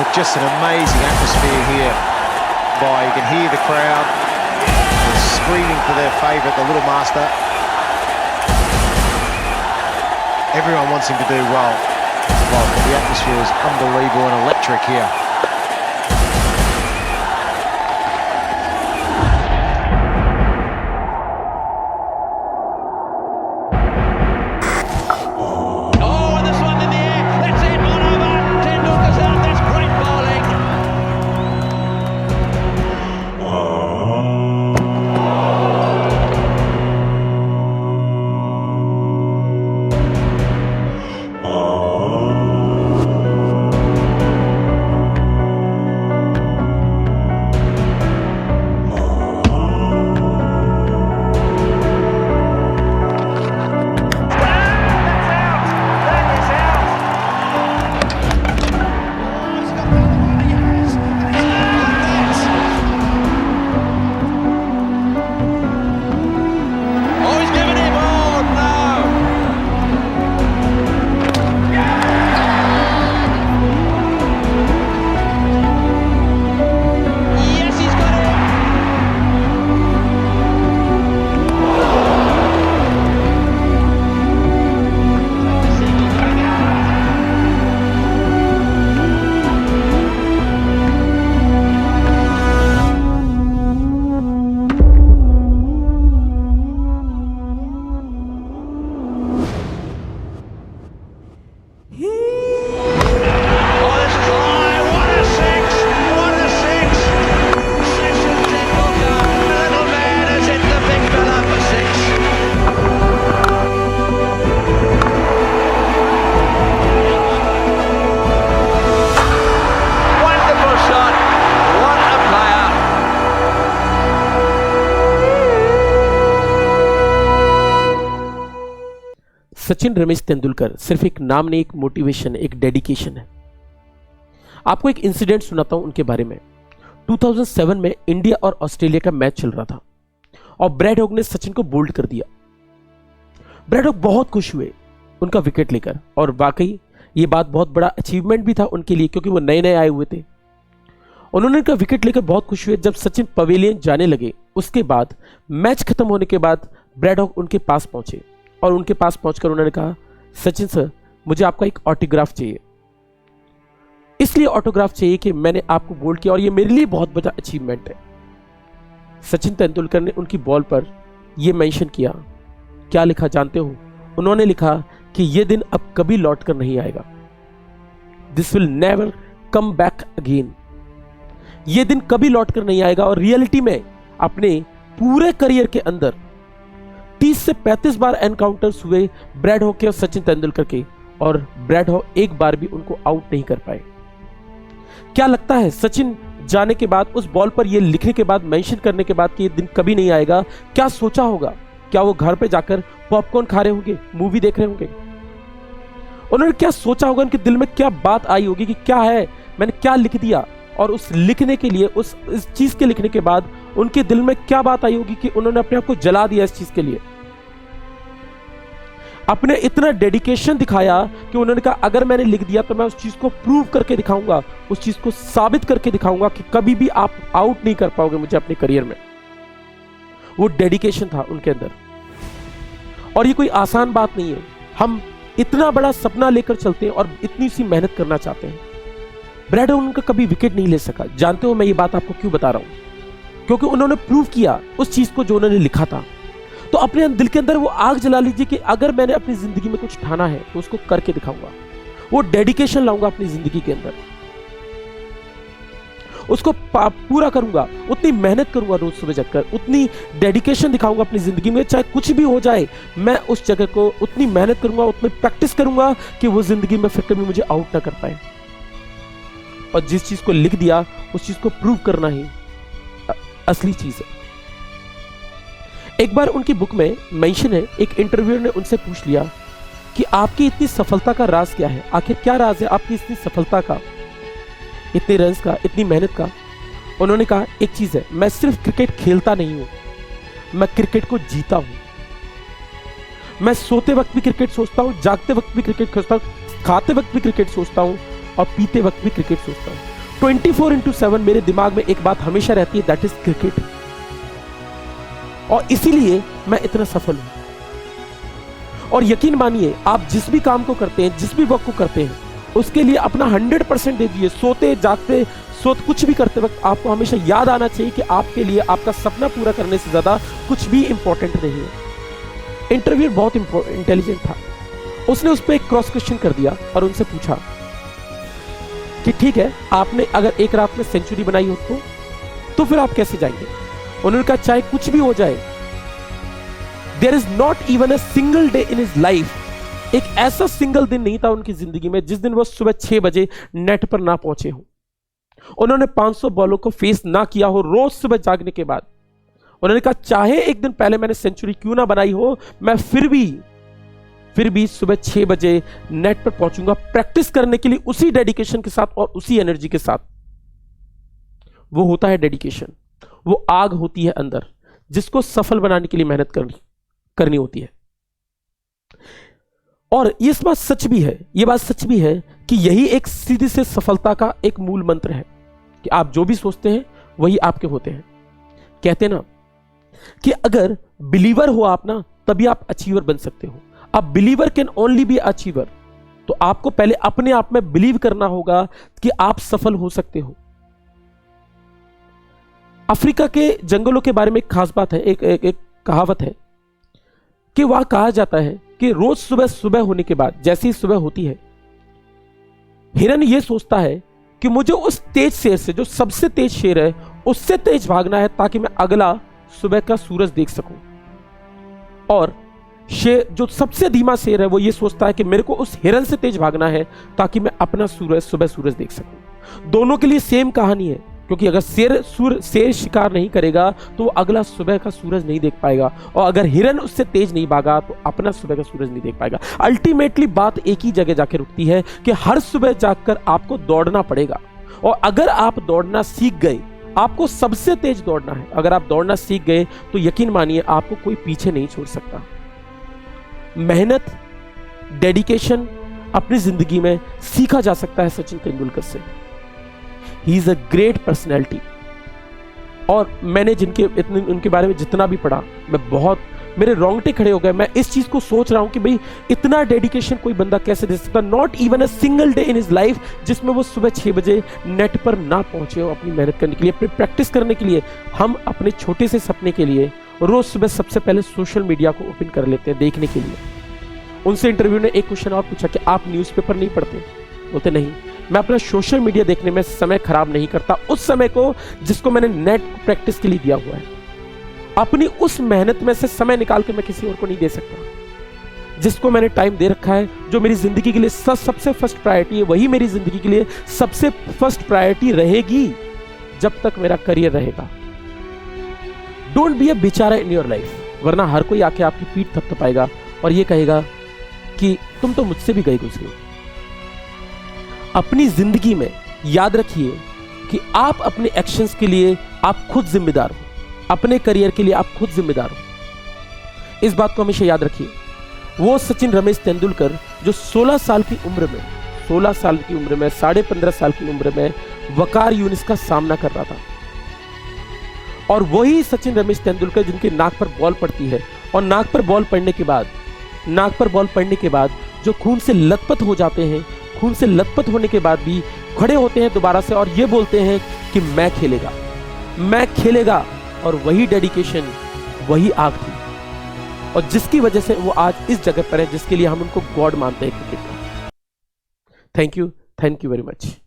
But just an amazing atmosphere here. You can hear the crowd screaming for their favourite, the Little Master. Everyone wants him to do well. The atmosphere is unbelievable and electric here. Sachin Ramesh Tendulkar सिर्फ एक नाम नहीं, एक motivation, एक dedication है। आपको एक incident सुनाता हूं उनके बारे में। 2007 में इंडिया और ऑस्ट्रेलिया का मैच चल रहा था और ब्रैड हॉग ने सचिन को बोल्ड कर दिया। ब्रैड हॉग बहुत खुश हुए उनका विकेट लेकर, और वाकई ये बात बहुत बड़ा अचीवमेंट भी था उनके लिए, क्योंकि वो नए नए आए हुए थे। उन्होंने उनका विकेट लेकर बहुत खुश हुए। जब सचिन पवेलियन जाने लगे, उसके बाद मैच खत्म होने के बाद ब्रैड हॉग उनके पास पहुंचे और उनके पास पहुंचकर उन्होंने कहा, सचिन सर, मुझे आपका एक ऑटोग्राफ चाहिए। इसलिए ऑटोग्राफ चाहिए कि मैंने आपको बोल्ड किया और ये मेरे लिए बहुत बड़ा अचीवमेंट है। सचिन तेंदुलकर ने उनकी बॉल पर यह मेंशन किया। क्या लिखा जानते हो? उन्होंने लिखा कि यह दिन अब कभी लौट कर नहीं आएगा। This will never come back again. यह दिन कभी लौट कर नहीं आएगा। और रियलिटी में अपने पूरे करियर के अंदर 30 से 35 बार एनकाउंटर्स हुए ब्रैड हॉग के और सचिन तेंदुलकर के, और ब्रैड हॉग एक बार भी उनको आउट नहीं कर पाए। क्या लगता है सचिन जाने के बाद, उस बॉल पर यह लिखने के बाद, मेंशन करने के बाद कि यह दिन कभी नहीं आएगा, क्या सोचा होगा? क्या वो घर पे जाकर पॉपकॉर्न खा रहे होंगे, मूवी देख रहे होंगे? उन्होंने क्या सोचा होगा? उनके दिल में क्या बात आई होगी कि क्या है, मैंने क्या लिख दिया? और उस लिखने के लिए, इस चीज के लिखने के बाद उनके दिल में क्या बात आई होगी कि उन्होंने अपने आप को जला दिया इस चीज के लिए। अपने इतना डेडिकेशन दिखाया कि उन्होंने कहा, अगर मैंने लिख दिया तो मैं उस चीज को प्रूव करके दिखाऊंगा, उस चीज को साबित करके दिखाऊंगा कि कभी भी आप आउट नहीं कर पाओगे मुझे अपने करियर में। वो डेडिकेशन था उनके अंदर, और ये कोई आसान बात नहीं है। हम इतना बड़ा सपना लेकर चलते हैं और इतनी सी मेहनत करना चाहते हैं। ब्रैड हॉग उनका कभी विकेट नहीं ले सका। जानते हो मैं ये बात आपको क्यों बता रहा हूं? क्योंकि उन्होंने प्रूव किया उस चीज को जो उन्होंने लिखा था। तो अपने दिल के अंदर वो आग जला लीजिए कि अगर मैंने अपनी जिंदगी में कुछ ठाना है तो उसको करके दिखाऊंगा। वो डेडिकेशन लाऊंगा अपनी जिंदगी के अंदर, उसको पूरा करूंगा, उतनी मेहनत करूंगा रोज सुबह जगकर, उतनी डेडिकेशन दिखाऊंगा अपनी जिंदगी में, चाहे कुछ भी हो जाए मैं उस जगह को उतनी मेहनत करूंगा, उतनी प्रैक्टिस करूंगा कि वो जिंदगी में फिर कभी मुझे आउट ना कर पाए। और जिस चीज को लिख दिया उस चीज को प्रूव करना ही असली चीज है। एक बार उनकी बुक में मेंशन है, एक इंटरव्यूअर ने उनसे पूछ लिया कि आपकी इतनी सफलता का राज क्या है? आखिर क्या राज है आपकी इतनी सफलता का, इतने रन्स का, इतनी मेहनत का? उन्होंने कहा, एक चीज है, मैं सिर्फ क्रिकेट खेलता नहीं हूं, मैं क्रिकेट को जीता हूं। मैं सोते वक्त भी क्रिकेट सोचता हूं, जागते वक्त भी क्रिकेट सोचता हूं, खाते वक्त भी क्रिकेट सोचता हूं और पीते वक्त भी क्रिकेट सोचता हूं। 24/7 मेरे दिमाग में एक बात हमेशा रहती है, दैट इज क्रिकेट। और इसीलिए मैं इतना सफल हूं। और यकीन मानिए, आप जिस भी काम को करते हैं, जिस भी वर्क को करते हैं, उसके लिए अपना 100% दे दीजिए। सोते जागते कुछ भी करते वक्त आपको हमेशा याद आना चाहिए कि आपके लिए आपका सपना पूरा करने से ज्यादा कुछ भी इंपॉर्टेंट नहीं है। इंटरव्यू बहुत इंटेलिजेंट था। उसने उस पर एक क्रॉस क्वेश्चन कर दिया और उनसे पूछा कि ठीक है, आपने अगर एक रात में सेंचुरी बनाई हो तो फिर आप कैसे जाएंगे? उन्होंने कहा चाहे कुछ भी हो जाए, there is not even a single day in his life, एक ऐसा सिंगल दिन नहीं था उनकी जिंदगी में जिस दिन वो सुबह 6 बजे नेट पर ना पहुंचे हो। उन्होंने 500 बॉलों को फेस ना किया हो रोज सुबह जागने के बाद। उन्होंने कहा चाहे एक दिन पहले मैंने सेंचुरी क्यों ना बनाई हो, मैं फिर भी सुबह 6 बजे नेट पर पहुंचूंगा, प्रैक्टिस करने के लिए उसी डेडिकेशन के साथ और उसी एनर्जी के साथ। वो होता है डेडिकेशन, वो आग होती है अंदर, जिसको सफल बनाने के लिए मेहनत करनी होती है। और ये बात सच भी है कि यही एक सीधी से सफलता का एक मूल मंत्र है कि आप जो भी सोचते हैं वही आपके होते हैं। कहते ना कि अगर बिलीवर हो आप ना, तभी आप अचीवर बन सकते हो। अब believer can only be achiever. तो आपको पहले अपने आप में बिलीव करना होगा कि आप सफल हो सकते हो। अफ्रीका के जंगलों के बारे में एक खास बात है, एक कहावत है कि वहां कहा जाता है कि रोज सुबह होने के बाद, जैसे ही सुबह होती है, हिरन यह सोचता है कि मुझे उस तेज शेर से, जो सबसे तेज शेर है, उससे तेज भागना है ताकि मैं अगला सुबह का सूरज देख सकूं। और शेर, जो सबसे धीमा शेर है, वो ये सोचता है कि मेरे को उस हिरन से तेज भागना है ताकि मैं अपना सुबह सूरज देख सकूं। दोनों के लिए सेम कहानी है, क्योंकि अगर शेर शिकार नहीं करेगा तो वो अगला सुबह का सूरज नहीं देख पाएगा, और अगर हिरन उससे तेज नहीं भागा तो अपना सुबह का सूरज नहीं देख पाएगा। अल्टीमेटली बात एक ही जगह जाके रुकती है कि हर सुबह जागकर आपको दौड़ना पड़ेगा। और अगर आप दौड़ना सीख गए, आपको सबसे तेज दौड़ना है, अगर आप दौड़ना सीख गए तो यकीन मानिए आपको कोई पीछे नहीं छोड़ सकता। मेहनत, डेडिकेशन अपनी जिंदगी में सीखा जा सकता है सचिन तेंदुलकर से। He is a great personality. और मैंने उनके बारे में जितना भी पढ़ा, मेरे रोंगटे खड़े हो गए। मैं इस चीज को सोच रहा हूं कि भाई इतना डेडिकेशन कोई बंदा कैसे दे सकता, not even a single day in his life जिसमें वो सुबह 6 बजे नेट पर ना पहुंचे हो अपनी मेहनत करने के लिए, अपनी प्रैक्टिस करने के लिए। हम अपने छोटे से सपने के लिए रोज सुबह सबसे पहले सोशल मीडिया को ओपन कर लेते हैं देखने के लिए। उनसे इंटरव्यू ने एक क्वेश्चन और पूछा कि आप न्यूज़पेपर नहीं पढ़ते? बोलते नहीं, मैं अपना सोशल मीडिया देखने में समय खराब नहीं करता, उस समय को जिसको मैंने नेट प्रैक्टिस के लिए दिया हुआ है। अपनी उस मेहनत में से समय निकाल के मैं किसी और को नहीं दे सकता। जिसको मैंने टाइम दे रखा है, जो मेरी जिंदगी के लिए सबसे फर्स्ट प्रायोरिटी है, वही मेरी जिंदगी के लिए सबसे फर्स्ट प्रायोरिटी रहेगी जब तक मेरा करियर रहेगा। डोंट बी अ बेचारा इन योर लाइफ, वरना हर कोई आके आपकी पीठ थपथपाएगा और ये कहेगा कि तुम तो मुझसे भी गए गुजरे। अपनी जिंदगी में याद रखिए कि आप अपने एक्शंस के लिए आप खुद जिम्मेदार हो, अपने करियर के लिए आप खुद जिम्मेदार हो। इस बात को हमेशा याद रखिए। वो सचिन रमेश तेंदुलकर जो 16 साल की उम्र में, 15.5 साल की उम्र में वकार यूनिस का सामना कर रहा था, और वही सचिन रमेश तेंदुलकर जिनके नाक पर बॉल पड़ती है, और नाक पर बॉल पड़ने के बाद जो खून से लथपथ हो जाते हैं, खून से लथपथ होने के बाद भी खड़े होते हैं दोबारा से और ये बोलते हैं कि मैं खेलेगा। और वही डेडिकेशन, वही आग थी, और जिसकी वजह से वो आज इस जगह पर है जिसके लिए हम उनको गॉड मानते हैं क्रिकेट में। Thank you very much.